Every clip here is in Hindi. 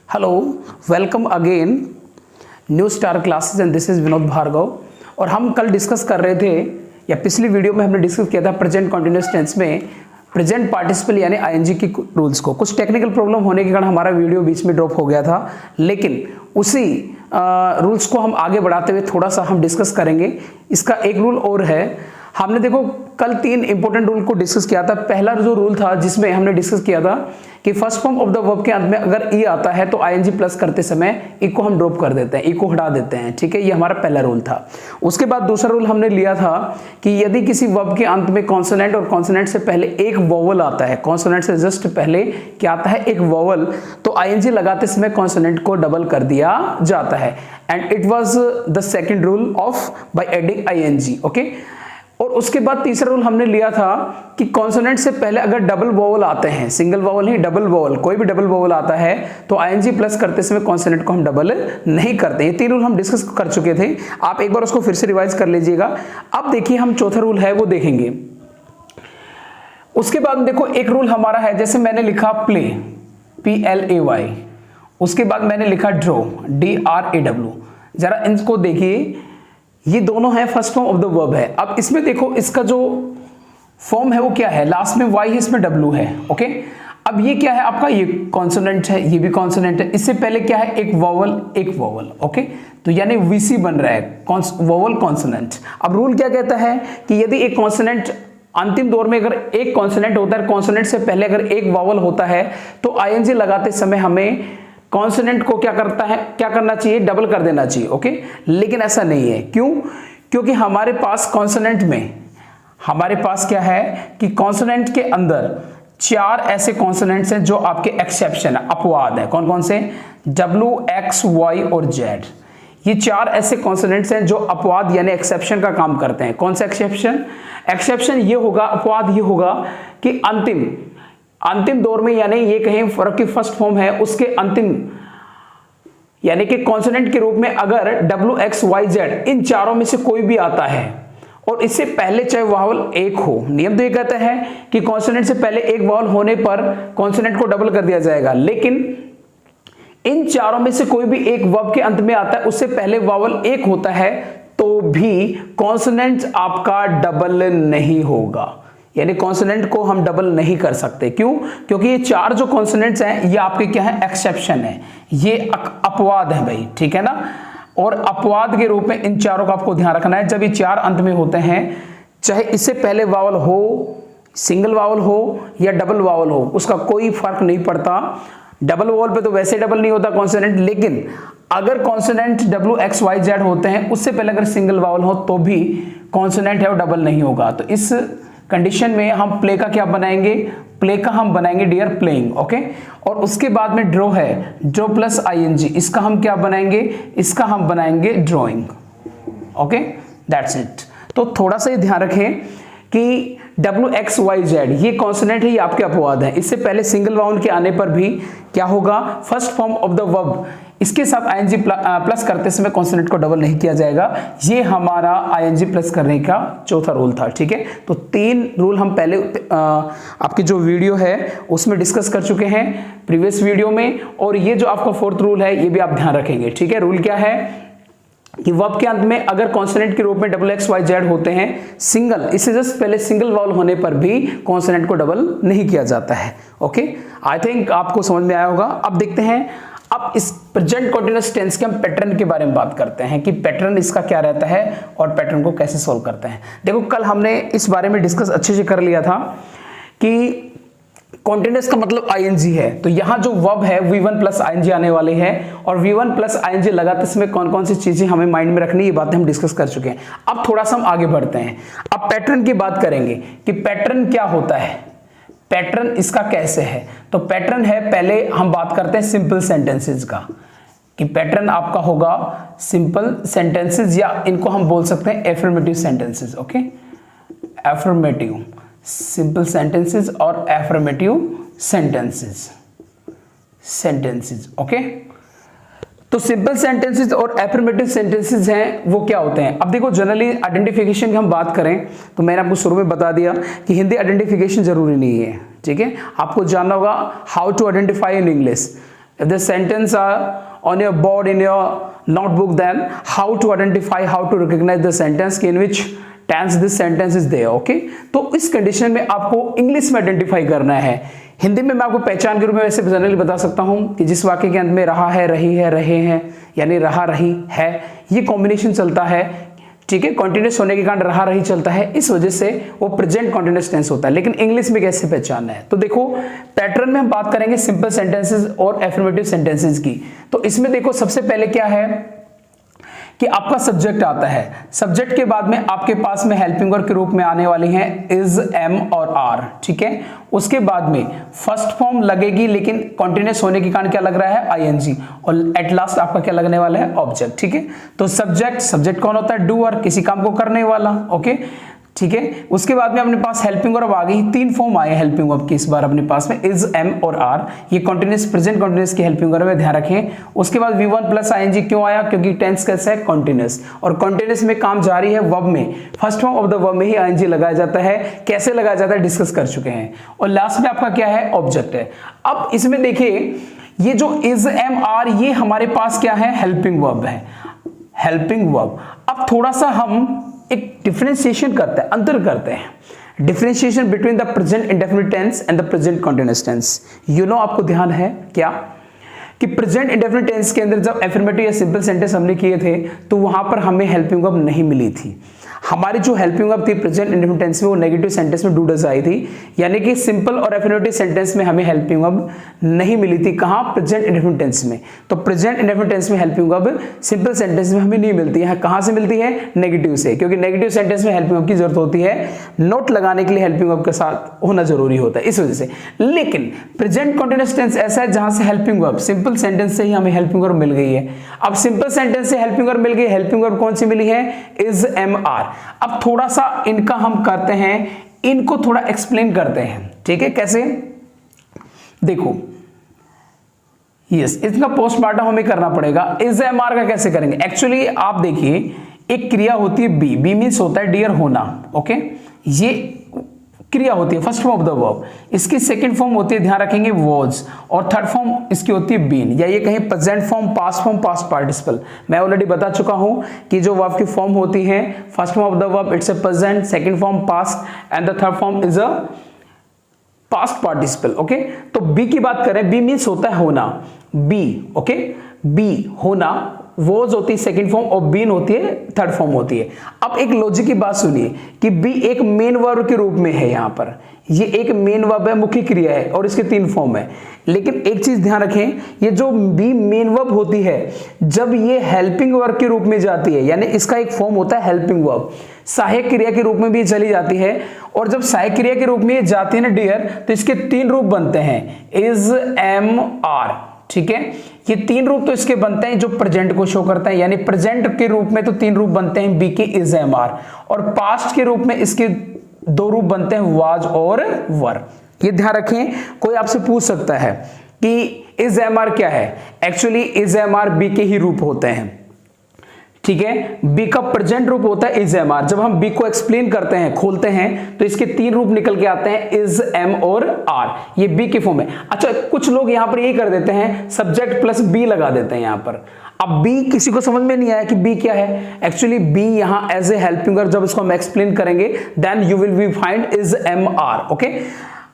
Hello, welcome again new star classes and this is Vinod Bhargav. और हम कल डिस्कस कर रहे थे या पिछली वीडियो में हमने डिस्कस किया था प्रेजेंट कॉन्टिन्यूअस टेंस में प्रेजेंट पार्टिसिपल यानी आईएनजी की रूल्स को। कुछ टेक्निकल प्रॉब्लम होने के कारण हमारा वीडियो बीच में ड्रॉप हो गया था, लेकिन उसी रूल्स को हम आगे बढ़ाते हुए थोड़ा सा हम डिस्कस करेंगे। इसका एक रूल और है। हमने देखो कल 3 इंपॉर्टेंट रूल को डिस्कस किया था। पहला जो रूल था जिसमें हमने डिस्कस किया था कि first form of the verb के अंत में अगर ई आता है तो आईएनजी प्लस करते समय ई को हम ड्रॉप कर देते हैं, ई को हटा देते हैं। ठीक है, ये हमारा पहला रूल था। उसके बाद दूसरा रूल हमने लिया था कि यदि किसी वर्ब के अंत में कॉन्सोनेंट और कॉन्सोनेंट से पहले एक वोवल आता है, कॉन्सोनेंट से जस्ट पहले क्या आता है, एक वोवल, तो आईएनजी लगाते समय कॉन्सोनेंट को डबल कर दिया जाता है। And it was the second rule of by adding ING. Okay, और उसके बाद तीसरा रूल हमने लिया था कि कॉन्सोनेंट से पहले अगर डबल वोवल आते हैं, सिंगल वोवल नहीं डबल वोवल, कोई भी डबल वोवल आता है तो आईएनजी प्लस करते समय कॉन्सोनेंट को हम डबल नहीं करते। ये 3 रूल हम डिस्कस कर चुके थे, आप एक बार उसको फिर से रिवाइज कर लीजिएगा। अब देखिए हम चौथा रूल है वो देखेंगे। उसके बाद देखो एक रूल हमारा है, जैसे मैंने लिखा प्ले PLAY, उसके बाद मैंने लिखा ड्रॉ DRAW। जरा इनको देखिए, ये दोनों है first form of the verb है। अब इसमें देखो इसका जो फॉर्म है वो क्या है, लास्ट में वाई है, इसमें डब्ल्यू है। ओके, अब ये क्या है आपका, ये कॉन्सोनेंट है, ये भी कॉन्सोनेंट है। इससे पहले क्या है, एक वोवल एक वोवल। ओके, तो यानी वीसी बन रहा है, वोवल कॉन्सोनेंट। अब रूल क्या कहता है कि यदि एक कॉन्सोनेंट अंतिम दौर में अगर एक कॉन्सोनेंट होता है, कॉन्सोनेंट से पहले अगर एक वोवल होता है तो आईएनजी लगाते समय हमें कॉन्सोनेंट को क्या करना चाहिए, डबल कर देना चाहिए। ओके, लेकिन ऐसा नहीं है। क्यों? क्योंकि हमारे पास कॉन्सोनेंट में हमारे पास क्या है कि कॉन्सोनेंट के अंदर 4 ऐसे कॉन्सोनेंट्स हैं जो आपके एक्सेप्शन है, अपवाद है। कौन कौन से? W, X, Y और Z। ये 4 ऐसे कॉन्सोनेंट्स हैं जो अपवाद यानी एक्सेप्शन का काम करते हैं। कौन सा एक्सेप्शन? एक्सेप्शन ये होगा, अपवाद ये होगा कि अंतिम दौर में, यानी ये कहें फर्क की फर्स्ट फॉर्म है उसके अंतिम यानी कि कॉन्सोनेंट के रूप में अगर W, X, Y, Z इन चारों में से कोई भी आता है और इससे पहले चाहे वावल एक हो, नियम तो ये कहता है कि कॉन्सोनेंट से पहले एक वावल होने पर कॉन्सोनेंट को डबल कर दिया जाएगा, लेकिन इन चारों में से कोई भी एक वर्ब के अंत में आता है, उससे पहले वावल एक होता है तो भी कॉन्सोनेंट आपका डबल नहीं होगा, यानी कॉन्सोनेंट को हम डबल नहीं कर सकते। क्यों? क्योंकि ये 4 जो कॉन्सोनेंट्स हैं ये आपके क्या है, एक्सेप्शन है, ये अपवाद है भाई। ठीक है ना, और अपवाद के रूप में इन चारों का आपको ध्यान रखना है। जब ये 4 अंत में होते हैं, चाहे इससे पहले वावल हो, सिंगल वावल हो या डबल वावल हो, उसका कोई फर्क नहीं पड़ता। डबल वावल पे तो वैसे डबल नहीं होता कॉन्सोनेंट, लेकिन अगर consonant W, X, Y, Z होते हैं, उससे पहले अगर सिंगल वावल हो तो भी कॉन्सोनेंट है वो डबल नहीं होगा। तो इस कंडीशन में हम प्ले का क्या बनाएंगे, प्ले का हम बनाएंगे डियर प्लेइंग। ओके, और उसके बाद में ड्रॉ है, ड्रॉ प्लस आईएनजी, इसका हम क्या बनाएंगे, इसका हम बनाएंगे ड्रॉइंग। Okay, that's it. तो थोड़ा सा ये ध्यान रखें कि W, X, Y, Z ये कॉन्सोनेंट है, ये आपके अपवाद है। इससे पहले सिंगल वाउंड के आने पर भी क्या होगा, first form of the verb इसके साथ आईएनजी प्लस करते समय कॉन्सोनेंट को डबल नहीं किया जाएगा। ये हमारा आईएनजी प्लस करने का चौथा रूल था। ठीक है, तो 3 रूल हम पहले आपकी जो वीडियो है उसमें डिस्कस कर चुके हैं प्रीवियस वीडियो में, और ये जो आपका 4th रूल है ये भी आप ध्यान रखेंगे। ठीक है, रूल क्या है कि वर्ब के अंत में अगर कॉन्सोनेंट के रूप में W, X, Y, Z होते हैं, सिंगल, इससे जस्ट पहले सिंगल वावल होने पर भी कॉन्सोनेंट को डबल नहीं किया जाता है। ओके, आई थिंक आपको समझ में आया होगा। अब देखते हैं, अब इस प्रेजेंट कंटीन्यूअस टेंस के हम पैटर्न के बारे में बात करते हैं कि पैटर्न इसका क्या रहता है और पैटर्न को कैसे सोल्व करते हैं। देखो कल हमने इस बारे में डिस्कस अच्छे से कर लिया था कि कॉन्टिन्यूअस का मतलब आईएनजी है, तो यहां जो वर्ब है V1 प्लस आईएनजी आने वाले हैं, और V1 प्लस आईएनजी लगाते समय कौन कौन सी चीजें हमें माइंड में रखनी, ये बातें हम डिस्कस कर चुके हैं। अब थोड़ा सा हम आगे बढ़ते हैं, अब पैटर्न की बात करेंगे कि पैटर्न क्या होता है, पैटर्न इसका कैसे है। तो पैटर्न है, पहले हम बात करते हैं सिंपल सेंटेंसेस का, कि पैटर्न आपका होगा सिंपल सेंटेंसेस, या इनको हम बोल सकते हैं affirmative sentences. Okay, affirmative simple sentences और एफर्मेटिव सेंटेंसेस। ओके, तो सिंपल सेंटेंसेस और एफर्मेटिव सेंटेंसेस हैं वो क्या होते हैं। अब देखो जनरली आइडेंटिफिकेशन की हम बात करें तो मैंने आपको शुरू में बता दिया कि हिंदी आइडेंटिफिकेशन जरूरी नहीं है। ठीक है, आपको जानना होगा how to identify in English. If the sentence are on your board in your notebook, then how to identify, how to recognize the sentence in which tense this sentence is there, okay? तो इस कंडीशन में आपको इंग्लिश में आइडेंटिफाई करना है। हिंदी में मैं आपको पहचान के रूप में वैसे जनरली बता सकता हूं कि जिस वाक्य के अंत में रहा है, रही है, रहे हैं, यानी रहा, रही है, ये कॉम्बिनेशन चलता है, ठीक है। कॉन्टिन्यूस होने के कारण रहा, रही चलता है, इस वजह से वो प्रेजेंट कॉन्टिन्यूस टेंस होता है। लेकिन इंग्लिश में कैसे पहचानना है, तो देखो पैटर्न में हम बात करेंगे सिंपल सेंटेंसेस और एफर्मेटिव सेंटेंसेस की। तो इसमें देखो सबसे पहले क्या है कि आपका सब्जेक्ट आता है, सब्जेक्ट के बाद में आपके पास में हेल्पिंग वर्ब के रूप में आने वाली हैं इज, एम और आर, ठीक है। उसके बाद में फर्स्ट फॉर्म लगेगी, लेकिन कॉन्टिन्यूस होने के कारण क्या लग रहा है, आईएनजी, और एट लास्ट आपका क्या लगने वाला है, ऑब्जेक्ट, ठीक है। तो सब्जेक्ट कौन होता है, डूअर, किसी काम को करने वाला, ओके, ठीक है। उसके बाद में अपने पास हेल्पिंग वर्ब आ गई, 3 फॉर्म आए हेल्पिंग वर्ब की इस बार अपने पास में, इज, एम और आर, ये कॉन्टिन्यूस प्रेजेंट कॉन्टिन्यूस की हेल्पिंग वर्ब है, ध्यान रखें। उसके बाद V1 प्लस आईएनजी क्यों आया, क्योंकि टेंस कैसा है, कॉन्टिन्यूस, और कॉन्टिन्यूस में काम जारी है, वर्ब में first form of the verb में ही आईएनजी लगाया जाता है। कैसे लगाया जाता है डिस्कस कर चुके हैं। और लास्ट में आपका क्या है, ऑब्जेक्ट है। अब इसमें देखिए ये जो इज, एम, आर, ये हमारे पास क्या है, हेल्पिंग वर्ब है, हेल्पिंग वर्ब। अब थोड़ा सा हम एक डिफरेंशिएशन करते हैं, अंतर करते हैं, differentiation between the present indefinite tense and the present continuous tense. आपको ध्यान है क्या कि प्रेजेंट इंडेफिनिट टेंस के अंदर जब एफर्मेटिव या सिंपल सेंटेंस हमने किए थे तो वहां पर हमें हेल्पिंग वर्ब नहीं मिली थी। हमारी जो हेल्पिंग वर्ब थी प्रेजेंट इंडेफिनिट टेंस में वो नेगेटिव सेंटेंस में डूडस आई थी, यानी कि सिंपल और एफर्मेटिव सेंटेंस में हमें हेल्पिंग वर्ब नहीं मिली थी। कहां, प्रेजेंट इंडेफिनिट टेंस में। तो प्रेजेंट इंडेफिनिट टेंस में हेल्पिंग वर्ब सिंपल सेंटेंस में हमें नहीं मिलती है। कहां से मिलती है, नेगेटिव से, क्योंकि नेगेटिव सेंटेंस में हेल्पिंग वर्ब की जरूरत होती है, नोट लगाने के लिए हेल्पिंग वर्ब के साथ होना जरूरी होता है, इस वजह से। लेकिन प्रेजेंट कॉन्टिन्यूअस टेंस ऐसा है जहां से हेल्पिंग वर्ब सिंपल सेंटेंस से ही हमें हेल्पिंग वर्ब मिल गई है। अब सिंपल सेंटेंस से हेल्पिंग वर्ब मिल गई, हेल्पिंग वर्ब कौन सी मिली है, इज, एम, आर। अब थोड़ा सा इनका हम करते हैं, इनको थोड़ा एक्सप्लेन करते हैं, ठीक है। कैसे, देखो यस, इसका पोस्टमार्टम हमें करना पड़ेगा। इज, एम, आर का कैसे करेंगे, एक्चुअली आप देखिए एक क्रिया होती है बी, बी मीन्स होता है डियर, होना, ओके, ये क्रिया होती है first form of the verb. इसकी सेकंड फॉर्म होती है, ध्यान रखेंगे, वॉज, और थर्ड फॉर्म इसकी होती है बीन, या ये कहीं प्रेजेंट फॉर्म, पास्ट पार्टिसिपल। मैं ऑलरेडी बता चुका हूं कि जो वर्ब की फॉर्म होती है, first form of the verb it's a present, second form past and the third form is a past participle, okay. तो बी की बात करें, बी मीन्स होता है होना, बी, ओके, बी होना, वॉज होती है सेकंड फॉर्म और बीन होती है थर्ड फॉर्म होती है। अब एक लॉजिक की बात सुनिए कि बी एक मेन वर्ब के रूप में है, यहां पर ये एक मेन वर्ब है, मुख्य क्रिया है, और इसके 3 फॉर्म है। लेकिन एक चीज ध्यान रखें, ये जो बी मेन वर्ब होती है, जब ये हेल्पिंग वर्ब के रूप में जाती है, यानी इसका एक फॉर्म होता है हेल्पिंग वर्ब, सहायक क्रिया के रूप में भी चली जाती है। और जब सहायक क्रिया के रूप में जाती है ना डियर, तो इसके 3 रूप बनते हैं, इज, एम, आर, ठीक है। ये 3 रूप तो इसके बनते हैं जो प्रेजेंट को शो करता है, यानी प्रेजेंट के रूप में तो 3 रूप बनते हैं बी के, इज, एम, आर, और पास्ट के रूप में इसके 2 रूप बनते हैं, वाज और वर। ये ध्यान रखें, कोई आपसे पूछ सकता है कि इज, एम, आर क्या है, actually is, am, are be के ही रूप होते हैं, ठीक है। बी का प्रेजेंट रूप होता है इज, एम, आर। जब हम बी को एक्सप्लेन करते हैं, खोलते हैं, तो इसके 3 रूप निकल के आते हैं, इज, एम और आर, ये बी की फॉर्म है। अच्छा, कुछ लोग यहां पर यही कर देते हैं, सब्जेक्ट प्लस बी लगा देते हैं यहां पर। अब बी किसी को समझ में नहीं आया कि बी क्या है, एक्चुअली बी यहां एज ए हेल्पिंग वर्ब, जब इसको हम एक्सप्लेन करेंगे then you will be find is, am, are, okay.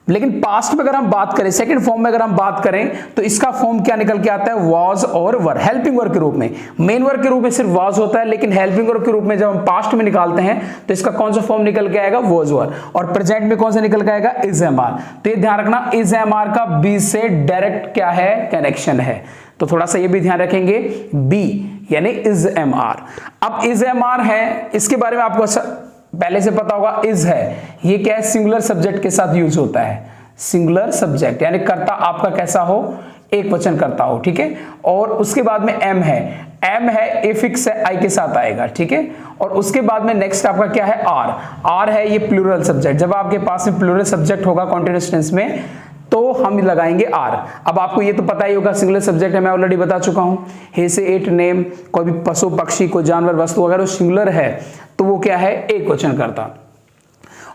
लेकिन पास्ट में अगर हम बात करें, सेकंड फॉर्म में अगर हम बात करें, तो इसका फॉर्म क्या निकल के आता है, वाज और वर, हेल्पिंग वर्ब के रूप में। मेन वर्ब के रूप में सिर्फ वाज होता है, लेकिन हेल्पिंग वर्ब के रूप में जब हम पास्ट में निकालते हैं तो इसका कौन सा फॉर्म निकल के आएगा, वाज, वर, और प्रेजेंट में कौन सा निकल के आएगा, इज, एम, आर। तो ये ध्यान रखना, इज, एम, आर का बी से डायरेक्ट क्या है, कनेक्शन है। तो थोड़ा सा ये भी ध्यान रखेंगे, बी यानी इज, एम, आर। अब इज, एम, आर है, इसके बारे में आपको पहले से पता होगा, इज है, ये क्या है, सिंगुलर सब्जेक्ट के साथ यूज होता है, सिंगुलर सब्जेक्ट, यानी कर्ता आपका कैसा हो, एक वचन करता हो, ठीक है। और उसके बाद में एम है, एम है, एफिक्स है, आई के साथ आएगा, ठीक है। और उसके बाद में नेक्स्ट आपका क्या है, आर, आर है ये प्लूरल सब्जेक्ट। जब आपके पास में प्लूरल सब्जेक्ट होगा कॉन्टिन्यूअस टेंस में तो हम लगाएंगे आर। अब आपको ये तो पता ही होगा सिंगुलर सब्जेक्ट है, मैं ऑलरेडी बता चुका हूं, हे से इट, नेम, कोई भी पशु पक्षी, कोई जानवर, वस्तु, अगर वो सिंगुलर है तो वो क्या है, एक वचन करता।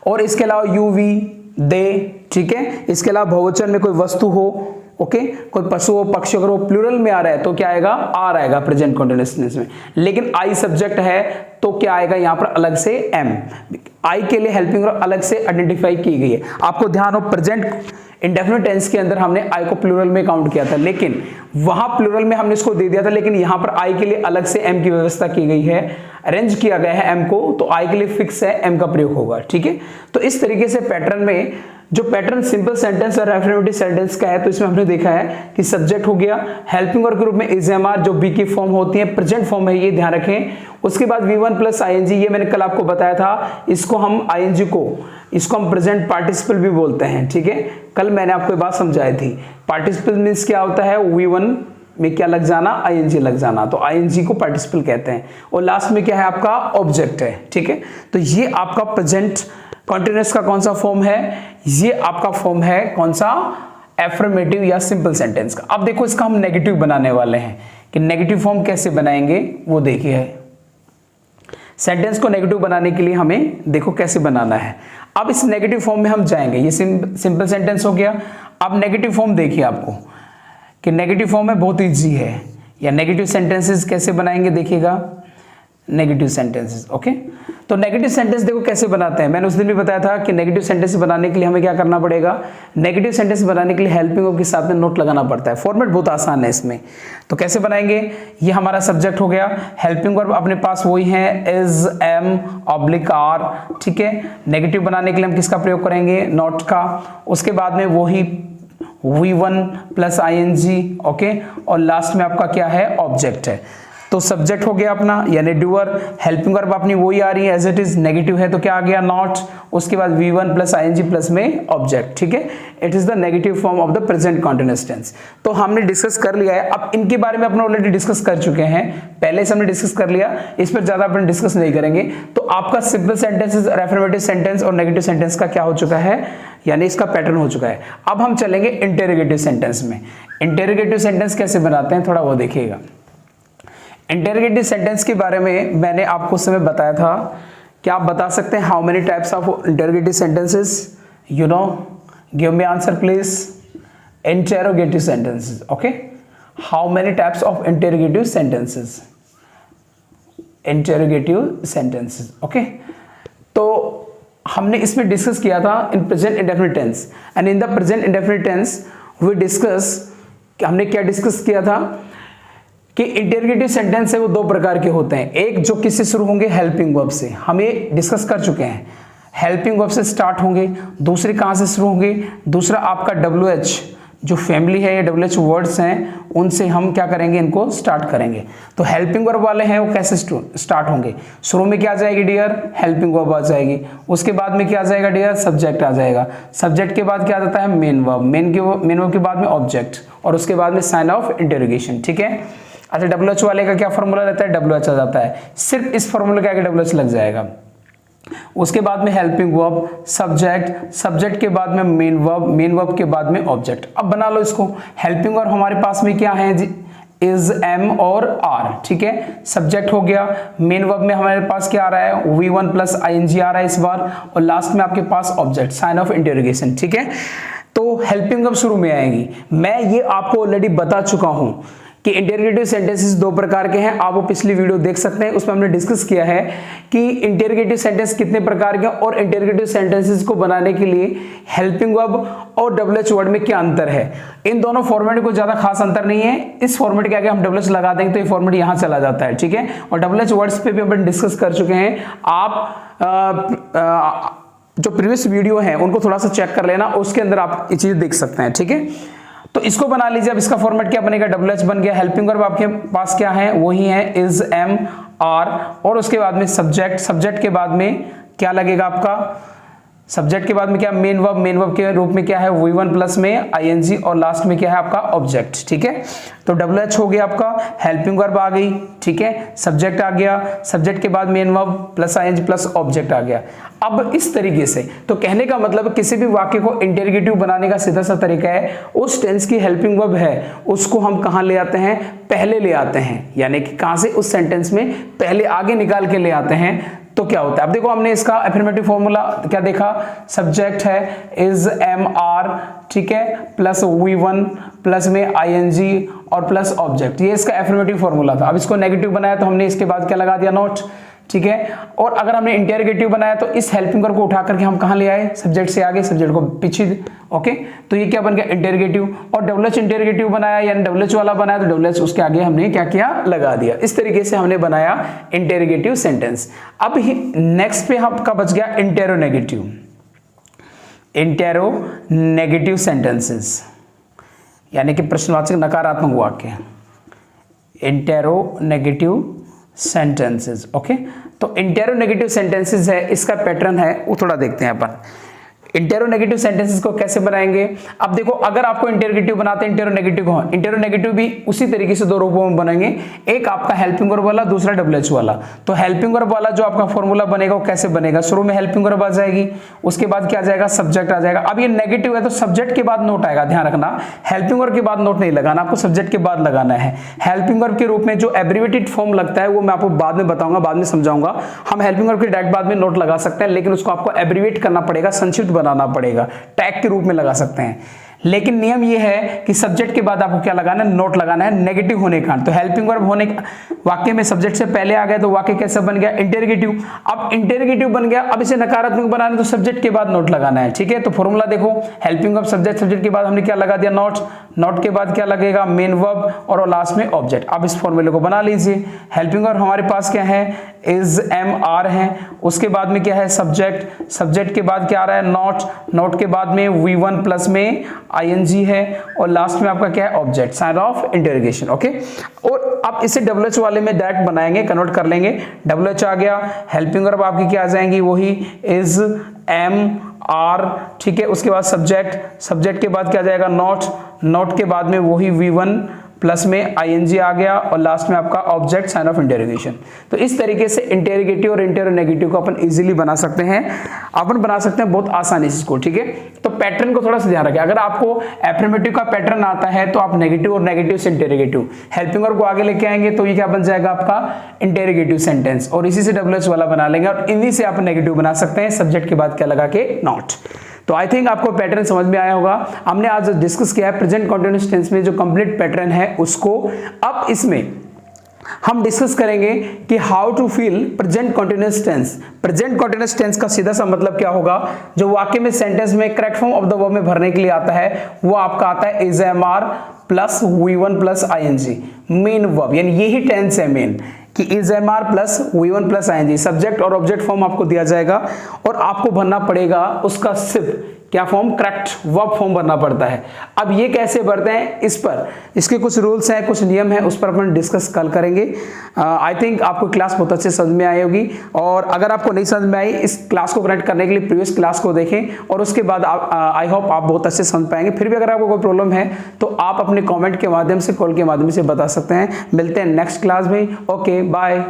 और इसके अलावा यू, वी, दे, ठीक है। इसके अलावा बहुवचन में कोई वस्तु हो, ओके कोई पशु हो पक्षी अगर वो प्लूरल में आ रहा है तो क्या आएगा आर आएगा प्रेजेंट कंटीन्यूअस टेंस में। लेकिन आई सब्जेक्ट है तो क्या आएगा यहाँ पर अलग से एम। आई के लिए हेल्पिंग वर्ब अलग से आइडेंटिफाई की गई है। आपको ध्यान हो प्रेजेंट इंडेफिनिट टेंस के अंदर हमने आई को प्लूरल में काउंट किया था, लेकिन वहां प्लूरल में हमने इसको दे दिया था, लेकिन यहां पर आई के लिए अलग से एम की व्यवस्था की गई है, अरेंज किया गया है एम को, तो आई के लिए फिक्स है एम का प्रयोग होगा। ठीक है, तो इस तरीके से पैटर्न में जो पैटर्न सिंपल सेंटेंस और अफर्मेटिव सेंटेंस का है, तो इसमें हमने देखा है कि सब्जेक्ट हो गया, हेल्पिंग वर्ब के रूप में इज एम आर जो बी की फॉर्म होती है, प्रेजेंट फॉर्म है ये ध्यान रखें। उसके बाद V1 प्लस आईएनजी, ये मैंने कल आपको बताया था, इसको हम आईएनजी को इसको हम प्रेजेंट पार्टिसिपल भी बोलते हैं। ठीक है, कल मैंने आपको ये बात समझाई थी। पार्टिसिपल मींस क्या होता है, V1 में क्या लग जाना, आईएनजी लग जाना, तो आईएनजी को पार्टिसिपल कहते हैं। और लास्ट में क्या है आपका ऑब्जेक्ट है। ठीक है, तो ये आपका प्रेजेंट कॉन्टिन्यूअस का कौन सा फॉर्म है, ये आपका फॉर्म है कौन सा, एफर्मेटिव या सिंपल सेंटेंस का। अब देखो इसका हम नेगेटिव बनाने वाले हैं, कि नेगेटिव फॉर्म कैसे बनाएंगे वो देखिए। सेंटेंस को नेगेटिव बनाने के लिए हमें देखो कैसे बनाना है। अब इस नेगेटिव फॉर्म में हम जाएंगे, ये सिंपल सेंटेंस हो गया। अब नेगेटिव फॉर्म देखिए आपको कि नेगेटिव फॉर्म में बहुत इजी है, या नेगेटिव सेंटेंसेस कैसे बनाएंगे देखिएगा, नेगेटिव सेंटेंसेस। ओके, तो नेगेटिव सेंटेंस देखो कैसे बनाते हैं। मैंने उस दिन भी बताया था कि नेगेटिव सेंटेंस बनाने के लिए हमें क्या करना पड़ेगा, नेगेटिव सेंटेंस बनाने के लिए हेल्पिंग वर्ब के साथ में नोट लगाना पड़ता है। फॉर्मेट बहुत आसान है इसमें, तो कैसे बनाएंगे, ये हमारा सब्जेक्ट हो गया, हेल्पिंग वर्ब अपने पास वही है इज एम ऑब्लिक आर। ठीक है, नेगेटिव बनाने के लिए हम किसका प्रयोग करेंगे, नॉट का। उसके बाद में वही V1 प्लस आईएनजी। ओके, और लास्ट में आपका क्या है, ऑब्जेक्ट है। तो सब्जेक्ट हो गया अपना यानी डूअर, हेल्पिंग वर्ब अपनी वही आ रही है एज इट इज, नेगेटिव है तो क्या आ गया, नॉट। उसके बाद V1 प्लस आईएनजी प्लस में ऑब्जेक्ट। ठीक है, it is the negative form of the present continuous tense. तो हमने डिस्कस कर लिया है। अब इनके बारे में अपने ऑलरेडी डिस्कस कर चुके हैं, पहले से हमने डिस्कस कर लिया, इस पर ज्यादा अपन डिस्कस नहीं करेंगे। तो आपका सिंपल सेंटेंसेस, अफर्मेटिव सेंटेंस और नेगेटिव सेंटेंस का क्या हो चुका है, यानी इसका पैटर्न हो चुका है। अब हम चलेंगे इंटेरोगेटिव सेंटेंस में। इंटेरोगेटिव सेंटेंस कैसे बनाते हैं थोड़ा वो देखिएगा। इंटेरोगेटिव सेंटेंस के बारे में मैंने आपको उस समय बताया था, क्या आप बता सकते हैं how many types of interrogative sentences, you know, give me answer please. Interrogative sentences, okay, how many types of interrogative sentences, interrogative sentences. Okay, तो हमने इसमें डिस्कस किया था in present indefinite tense, and in the present indefinite tense we discuss, हमने क्या डिस्कस किया था कि इंटेरोगेटिव सेंटेंस है वो दो प्रकार के होते हैं। एक जो किससे शुरू होंगे, हेल्पिंग वर्ब से, हम ये डिस्कस कर चुके हैं, हेल्पिंग वर्ब से स्टार्ट होंगे। दूसरे कहाँ से शुरू होंगे, दूसरा आपका WH जो फैमिली है, या WH वर्ड्स हैं, उनसे हम क्या करेंगे, इनको स्टार्ट करेंगे। तो हेल्पिंग वर्ब वाले हैं वो कैसे स्टार्ट होंगे, शुरू में क्या आ जाएगी डियर, हेल्पिंग वर्ब आ जाएगी। उसके बाद में क्या आ जाएगा डियर, सब्जेक्ट आ जाएगा। सब्जेक्ट के बाद क्या आ जाता है, मेन वर्ब, मेन वर्ब के बाद में ऑब्जेक्ट, और उसके बाद में साइन ऑफ इंटेरोगेशन। ठीक है, अच्छा WH वाले का क्या फॉर्मूला रहता है, WH आ जाता है, सिर्फ इस फॉर्मूले के आगे WH लग जाएगा। उसके बाद में हेल्पिंग वर्ब, सब्जेक्ट, सब्जेक्ट के बाद में मेन वर्ब, मेन वर्ब के बाद में ऑब्जेक्ट। अब बना लो इसको, हेल्पिंग वर्ब हमारे पास में क्या है, इज एम और आर। ठीक है, सब्जेक्ट हो गया, मेन वर्ब में हमारे पास क्या आ रहा है, V1 प्लस आईएनजी आ रहा है इस बार, और लास्ट में आपके पास ऑब्जेक्ट, साइन ऑफ इंटेरोगेशन। ठीक है, तो हेल्पिंग वर्ब शुरू में आएगी। मैं ये आपको ऑलरेडी बता चुका हूं कि इंटेरोगेटिव सेंटेंसेस दो प्रकार के हैं, आप वो पिछली वीडियो देख सकते हैं, उसमें हमने डिस्कस किया है कि इंटेरोगेटिव सेंटेंस कितने प्रकार के, और इंटेरोगेटिव सेंटेंसेस को बनाने के लिए हेल्पिंग वर्ब और WH वर्ड में क्या अंतर है। इन दोनों फॉर्मेट को ज्यादा खास अंतर नहीं है, इस फॉर्मेट के आगे हम WH लगा देंगे तो ये फॉर्मेट यहां चला जाता है। ठीक है, और WH वर्ड्स पे भी अपन डिस्कस कर चुके हैं, आप जो प्रीवियस वीडियो है उनको थोड़ा सा चेक कर लेना, उसके अंदर आप ये चीज देख सकते हैं। ठीक है, तो इसको बना लीजिए। अब इसका फॉर्मेट क्या बनेगा, WH बन गया, हेल्पिंग वर्ब आपके पास क्या है, वही है इज एम आर, और उसके बाद में सब्जेक्ट, सब्जेक्ट के बाद में क्या लगेगा आपका, सब्जेक्ट के बाद में क्या, मेन वर्ब, मेन वर्ब के रूप में क्या है, V1 प्लस में आईएनजी, और लास्ट में क्या है आपका ऑब्जेक्ट। ठीक है, तो WH हो गया आपका, हेल्पिंग वर्ब आ गई। ठीक है, सब्जेक्ट आ गया, सब्जेक्ट के बाद main verb plus ING plus object आ गया। अब इस तरीके से, तो कहने का मतलब किसी भी वाक्य को इंटेरोगेटिव बनाने का सीधा सा तरीका है, उस टेंस की हेल्पिंग वर्ब है उसको हम कहां ले आते हैं, पहले ले आते हैं, यानी कि कहां से, उस सेंटेंस में पहले आगे निकाल के ले आते हैं, तो क्या होता है, अब देखो हमने इसका अफर्मेटिव फॉर्मूला क्या देखा, सब्जेक्ट है इज एम आर, ठीक है, प्लस V1 प्लस में ING और प्लस ऑब्जेक्ट, ये इसका अफर्मेटिव फॉर्मूला था। अब इसको नेगेटिव बनाया तो हमने इसके बाद क्या लगा दिया, नॉट, ठीक है। और अगर हमने इंटेरोगेटिव बनाया तो इस हेल्पिंग वर्ब को उठा करके हम कहां ले आए, सब्जेक्ट से आगे, सब्जेक्ट को पीछे, ओके। तो ये क्या बन गया, इंटेरोगेटिव। और WH इंटेरोगेटिव बनाया, यानी WH वाला बनाया तो WH उसके आगे हमने क्या किया, लगा दिया। इस तरीके से हमने बनाया इंटेरोगेटिव सेंटेंस। अब नेक्स्ट पे आपका बच गया इंटेरोनेगेटिव, इंटेरोनेगेटिव सेंटेंसेस, यानी कि प्रश्नवाचक नकारात्मक वाक्य, इंटेरोनेगेटिव सेंटेंसेस, ओके। तो इंटेरोनेगेटिव सेंटेंसेस है, इसका पैटर्न है वो थोड़ा देखते हैं अपन। इंटेरोनेगेटिव सेंटेंसेस को कैसे बनाएंगे, अब देखो अगर आपको इंटेरोगेटिव बनाते हैं इंटेरोनेगेटिव को, इंटेरोनेगेटिव भी उसी तरीके से दो रूपों में बनेंगे, एक आपका हेल्पिंग वर्ब वाला, दूसरा WH वाला। तो हेल्पिंग वर्ब वाला जो आपका फॉर्मूला बनेगा वो कैसे बनेगा, शुरू में हेल्पिंग वर्ब आ जाएगी, उसके बाद क्या आ जाएगा, सब्जेक्ट आ जाएगा। अब ये नेगेटिव है तो सब्जेक्ट के बाद नोट आएगा, ध्यान रखना, हेल्पिंग वर्ब के बाद नोट नहीं लगाना, आपको सब्जेक्ट के बाद लगाना है। हेल्पिंग वर्ब के रूप में जो एब्रिवेटेड फॉर्म लगता है वो मैं आपको बाद में बताऊंगा, बाद में समझाऊंगा। हम हेल्पिंग वर्ब के डायरेक्ट बाद में नोट लगा सकते हैं, लेकिन उसको आपको एब्रिवेट करना पड़ेगा, संक्षिप्त बनाना पड़ेगा, टैग के रूप में लगा सकते हैं। लेकिन नियम यह है कि सब्जेक्ट के बाद आपको क्या लगाना है, नोट लगाना है, नेगेटिव होने का। तो हेल्पिंग वर्ब होने वाक्य में सब्जेक्ट से पहले आ गया तो वाक्य कैसा बन गया, इंटेरोगेटिव। अब इंटेरोगेटिव बन गया, अब इसे नकारात्मक बनाना है तो सब्जेक्ट के बाद नोट लगाना है, ठीक है। तो फॉर्मूला देखो, हेल्पिंग वर्ब सब्जेक्ट, सब्जेक्ट के बाद हमने क्या लगा दिया, नोट, नोट के बाद क्या लगेगा, मेन वर्ब और लास्ट में ऑब्जेक्ट। अब इस फॉर्मूले को बना लीजिए। हेल्पिंग वर्ब हमारे पास क्या है, इज एम आर है, उसके बाद में क्या है, सब्जेक्ट, सब्जेक्ट के बाद क्या आ रहा है, नोट, नोट के बाद में V1 प्लस में ING है और लास्ट में आपका क्या है, object, sign of interrogation, okay. और अब इसे WH वाले में डायरेक्ट बनाएंगे, कन्वर्ट कर लेंगे। WH आ गया, हेल्पिंग वर्ब आपकी क्या आ जाएंगी, वही इज एम आर, ठीक है। उसके बाद सब्जेक्ट, सब्जेक्ट के बाद क्या आ जाएगा, नोट, नोट के बाद में वही V1 प्लस में ING आ गया और लास्ट में आपका ऑब्जेक्ट, साइन ऑफ इंटेरोगेशन। तो इस तरीके से इंटेरोगेटिव और इंटेरोनेगेटिव को अपन इजीली बना सकते हैं, अपन बना सकते हैं बहुत आसानी से इसको, ठीक है। तो पैटर्न को थोड़ा सा ध्यान रखें, अगर आपको एफर्मेटिव का पैटर्न आता है तो आप नेगेटिव और नेगेटिव से इंटेरोगेटिव, हेल्पिंग वर्ब को आगे लेके आएंगे तो ये क्या बन जाएगा आपका इंटेरोगेटिव सेंटेंस, और इसी से WH वाला बना लेंगे और इन्हीं से आप नेगेटिव बना सकते हैं, सब्जेक्ट के बाद क्या लगा के, नॉट। तो आई थिंक आपको पैटर्न समझ में आया होगा। हमने आज डिस्कस किया है प्रेजेंट कंटीन्यूअस टेंस में जो कंप्लीट पैटर्न है उसको। अब इसमें हम डिस्कस करेंगे कि how to fill present continuous tense. Present continuous tense का सीधा सा मतलब क्या होगा, जो वाक्य में सेंटेंस में correct form of the verb में भरने के लिए आता है वो आपका आता है is am are plus V1 plus ING, main verb, यानी यही टेंस है मेन कि is am are plus V1 plus ING, subject और ऑब्जेक्ट फॉर्म आपको दिया जाएगा और आपको भरना पड़ेगा उसका सिर्फ क्या फॉर्म, करेक्ट वर्ब फॉर्म भरना पड़ता है। अब ये कैसे भरते हैं, इस पर इसके कुछ रूल्स हैं, कुछ नियम हैं, उस पर अपन डिस्कस कल करेंगे। आई थिंक आपको क्लास बहुत अच्छे समझ में आई होगी, और अगर आपको नहीं समझ में आई, इस क्लास को कनेक्ट करने के लिए प्रीवियस क्लास को देखें और उसके बाद आई होप आप बहुत अच्छे समझ पाएंगे। फिर भी अगर आपको कोई प्रॉब्लम है तो आप अपने कॉमेंट के माध्यम से, कॉल के माध्यम से बता सकते हैं। मिलते हैं नेक्स्ट क्लास में, ओके बाय।